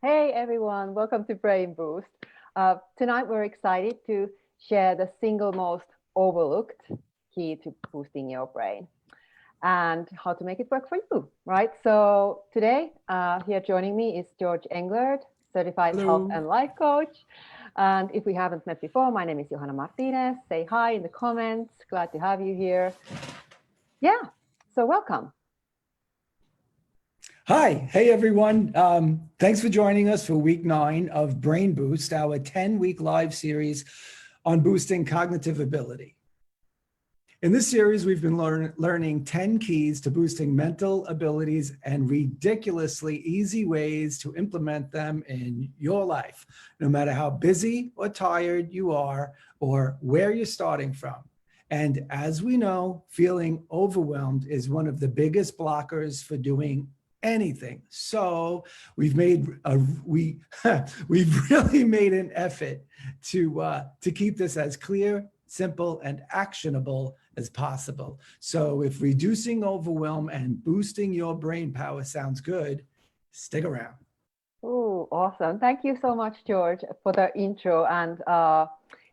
Hey everyone, welcome to BrainBoost. Tonight we're excited to share the single most overlooked key to boosting your brain and how to make it work for you, right? So today, here joining me is George Englert, certified health Hello. and life coach. And if we haven't met before, my name is Johanna Martinez. Say hi in the comments. Glad to have you here. Yeah, so welcome. Hi. Hey, everyone. Thanks for joining us for week 9 of Brain Boost, our 10-week live series on boosting cognitive ability. In this series, we've been learning 10 keys to boosting mental abilities and ridiculously easy ways to implement them in your life, no matter how busy or tired you are or where you're starting from. And as we know, feeling overwhelmed is one of the biggest blockers for doing anything. So we've we've really made an effort to keep this as clear, simple, and actionable as possible. So if reducing overwhelm and boosting your brain power sounds good, stick around. Oh, awesome. Thank you so much, George, for the intro. And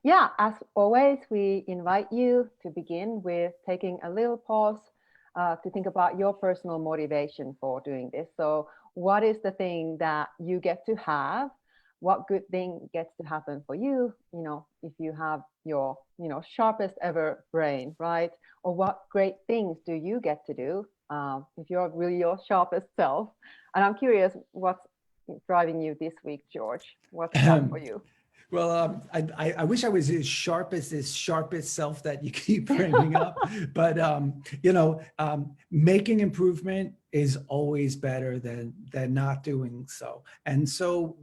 yeah, as always, we invite you to begin with taking a little pause to think about your personal motivation for doing this. So what is the thing that you get to have? What good thing gets to happen for you, if you have your, sharpest ever brain, right? Or what great things do you get to do if you're really your sharpest self? And I'm curious, what's driving you this week, George? What's that for you? Well, I wish I was as sharp as this sharpest self that you keep bringing up, but making improvement is always better than not doing so. And so,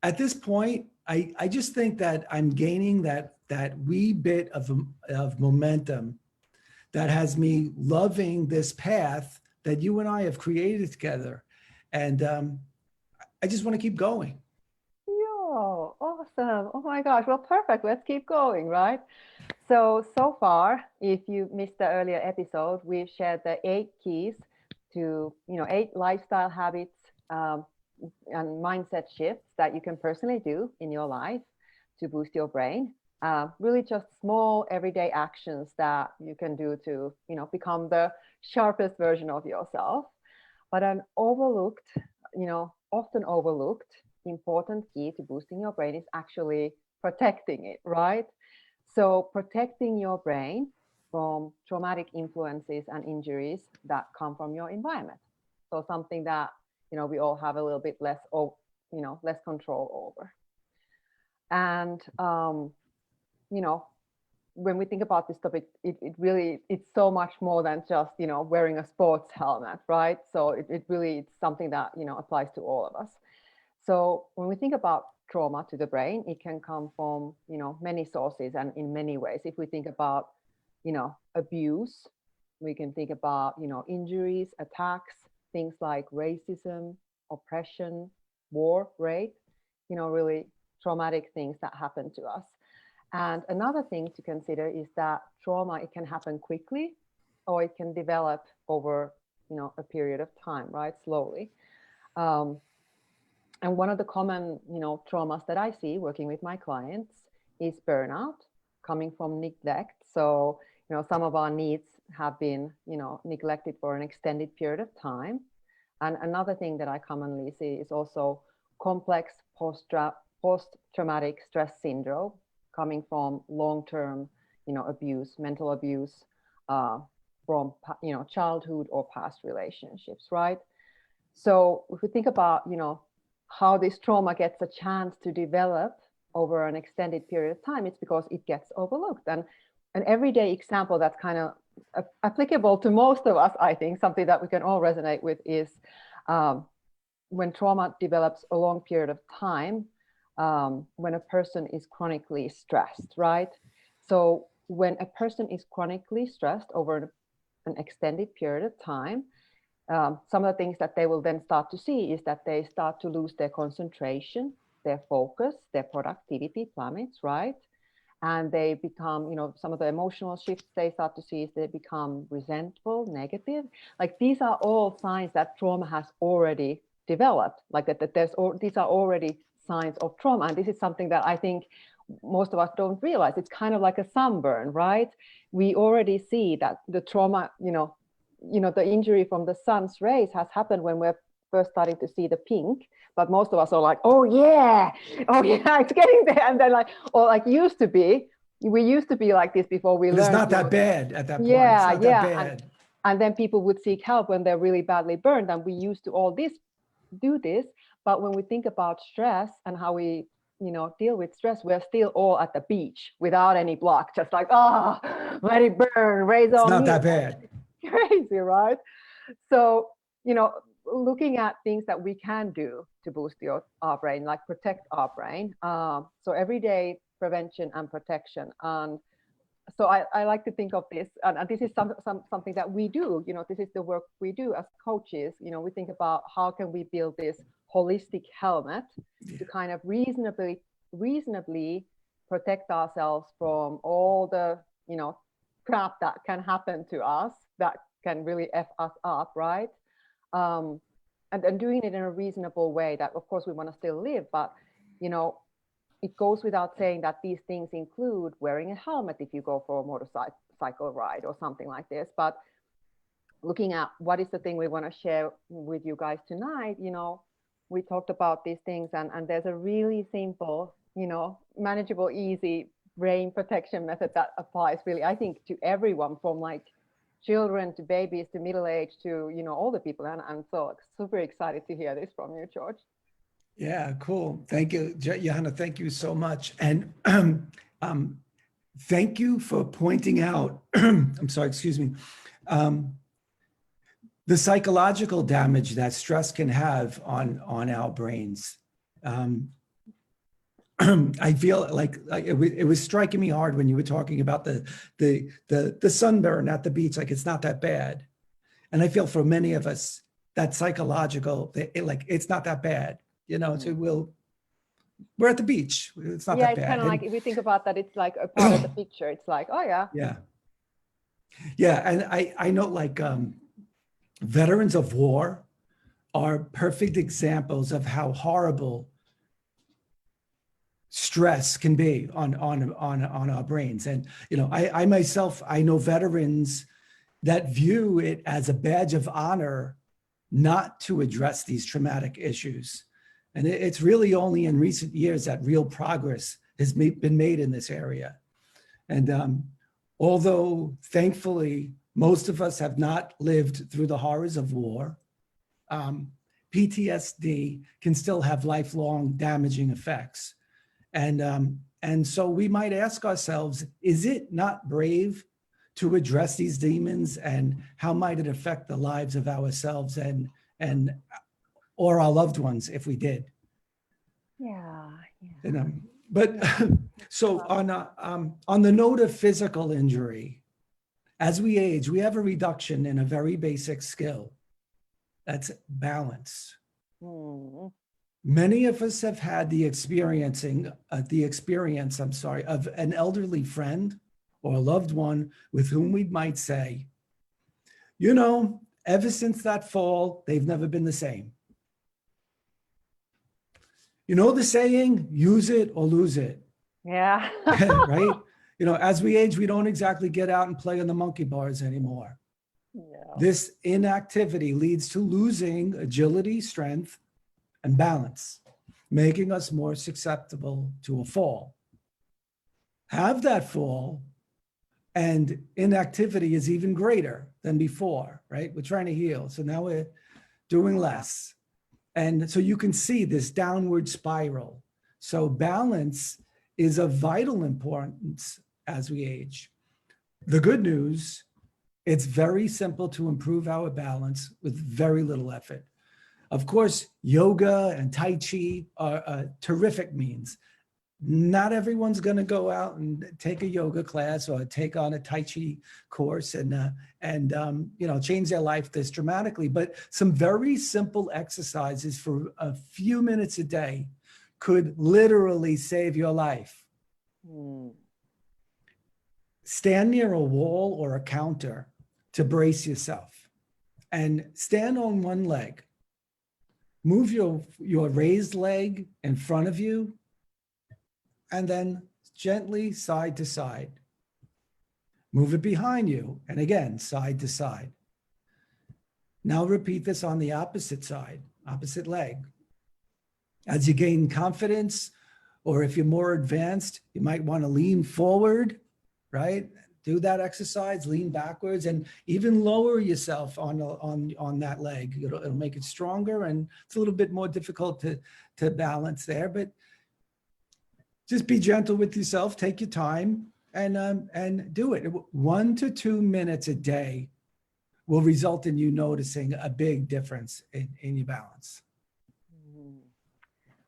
at this point, I just think that I'm gaining that wee bit of momentum that has me loving this path that you and I have created together, and I just want to keep going. Yo, awesome. Oh my gosh. Well, perfect. Let's keep going, right? So far, if you missed the earlier episode, we've shared the 8 keys to, 8 lifestyle habits and mindset shifts that you can personally do in your life to boost your brain. Really just small everyday actions that you can do to, become the sharpest version of yourself. But an overlooked, often overlooked important key to boosting your brain is actually protecting it, right? So protecting your brain from traumatic influences and injuries that come from your environment. So something that, we all have a little bit less, less control over. And, you know, when we think about this topic, it really, it's so much more than just, wearing a sports helmet, right? So it really, it's something that, applies to all of us. So when we think about trauma to the brain, it can come from, many sources and in many ways. If we think about, abuse, we can think about, injuries, attacks, things like racism, oppression, war, rape, really traumatic things that happen to us. And another thing to consider is that trauma, it can happen quickly or it can develop over, a period of time, right? Slowly. Um, and one of the common, traumas that I see working with my clients is burnout coming from neglect. So, some of our needs have been, neglected for an extended period of time. And another thing that I commonly see is also complex post-traumatic stress syndrome coming from long-term, abuse, mental abuse from, childhood or past relationships, right? So if we think about, how this trauma gets a chance to develop over an extended period of time, it's because it gets overlooked. And an everyday example that's kind of applicable to most of us, I think, something that we can all resonate with is when trauma develops a long period of time, when a person is chronically stressed, right? So when a person is chronically stressed over an extended period of time, some of the things that they will then start to see is that they start to lose their concentration, their focus, their productivity plummets, right? And they become, some of the emotional shifts they start to see is they become resentful, negative. Like these are all signs that trauma has already developed, like that these are already signs of trauma. And this is something that I think most of us don't realize. It's kind of like a sunburn, right? We already see that the trauma, the injury from the sun's rays has happened when we're first starting to see the pink, but most of us are like, oh yeah, it's getting there. And then we used to be like this before we learned. It's not that bad at that point. Yeah, it's not that bad. And then people would seek help when they're really badly burned. And we used to do this. But when we think about stress and how we, deal with stress, we're still all at the beach without any block, just like, let it burn, raise on me. It's not that bad. Crazy, right? So, looking at things that we can do to boost our brain, like protect our brain. So everyday prevention and protection. And so I like to think of this, and this is something that we do. This is the work we do as coaches. We think about how can we build this holistic helmet to kind of reasonably protect ourselves from all the crap that can happen to us that can really F us up, right? And doing it in a reasonable way that, of course, we want to still live, but it goes without saying that these things include wearing a helmet if you go for a motorcycle ride or something like this. But looking at what is the thing we want to share with you guys tonight, we talked about these things, and there's a really simple, manageable, easy brain protection method that applies really, I think, to everyone, from like children to babies to middle age to older people. And I'm so super excited to hear this from you, George. Yeah, cool. Thank you, Johanna. Thank you so much. And thank you for pointing out, I'm sorry, excuse me, the psychological damage that stress can have on our brains. I feel like it was striking me hard when you were talking about the sunburn at the beach, like it's not that bad. And I feel for many of us, that psychological, it's not that bad. So we're at the beach. It's not that bad. Yeah, it's kind of like, if we think about that, it's like a part of the picture. It's like, oh yeah. Yeah. Yeah, and I know veterans of war are perfect examples of how horrible stress can be on our brains. And, I myself, I know veterans that view it as a badge of honor not to address these traumatic issues. And it's really only in recent years that real progress has been made in this area. And although thankfully, most of us have not lived through the horrors of war, PTSD can still have lifelong damaging effects. And so we might ask ourselves, is it not brave to address these demons, and how might it affect the lives of ourselves or our loved ones if we did? Yeah. But so on the note of physical injury, as we age, we have a reduction in a very basic skill. That's balance. Mm. Many of us have had the experience, of an elderly friend or a loved one with whom we might say, ever since that fall, they've never been the same. You know the saying, use it or lose it. Yeah. Right? As we age, we don't exactly get out and play on the monkey bars anymore. Yeah. This inactivity leads to losing agility, strength, and balance, making us more susceptible to a fall. Have that fall, and inactivity is even greater than before, right? We're trying to heal. So now we're doing less. And so you can see this downward spiral. So balance is of vital importance as we age. The good news, it's very simple to improve our balance with very little effort. Of course, yoga and Tai Chi are terrific means. Not everyone's going to go out and take a yoga class or take on a Tai Chi course and change their life this dramatically. But some very simple exercises for a few minutes a day could literally save your life. Mm. Stand near a wall or a counter to brace yourself, and stand on one leg. Move your raised leg in front of you and then gently side to side. Move it behind you and again, side to side. Now repeat this on the opposite side, opposite leg. As you gain confidence, or if you're more advanced, you might want to lean forward, right? Do that exercise, lean backwards, and even lower yourself on that leg. It'll make it stronger, and it's a little bit more difficult to balance there, but just be gentle with yourself, take your time, and do it. 1 to 2 minutes a day will result in you noticing a big difference in your balance.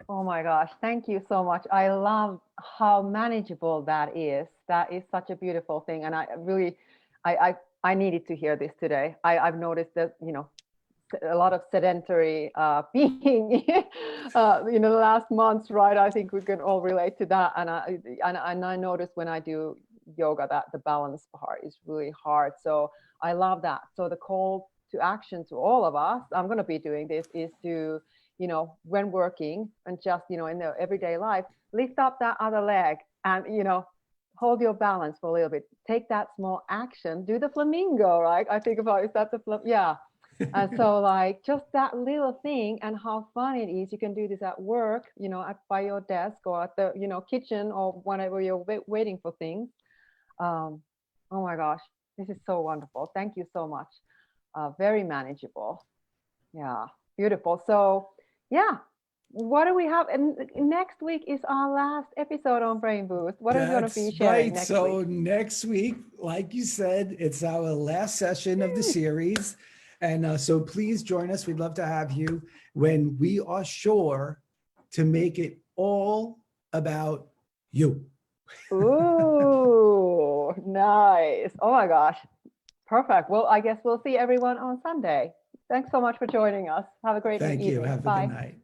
Oh my gosh, thank you so much. I love how manageable that is. That is such a beautiful thing. And I really, I needed to hear this today. I've noticed that, a lot of sedentary being, the last months, right? I think we can all relate to that. And I notice when I do yoga that the balance part is really hard. So I love that. So the call to action to all of us, I'm going to be doing this, is to, when working and just, in the everyday life, lift up that other leg and, hold your balance for a little bit. Take that small action. Do the flamingo, right? I think about, is that the yeah. And so like just that little thing, and how fun it is. You can do this at work, by your desk or at the, kitchen or whenever you're waiting for things. Oh my gosh, this is so wonderful. Thank you so much. Very manageable. Yeah, beautiful. So yeah, what do we have? And next week is our last episode on BrainBoost. What are we going to be sharing next so week? Next week, like you said, it's our last session of the series. And so please join us. We'd love to have you when we are sure to make it all about you. Ooh, nice. Oh my gosh. Perfect. Well, I guess we'll see everyone on Sunday. Thanks so much for joining us. Have a great evening. Thank you. Have a good night.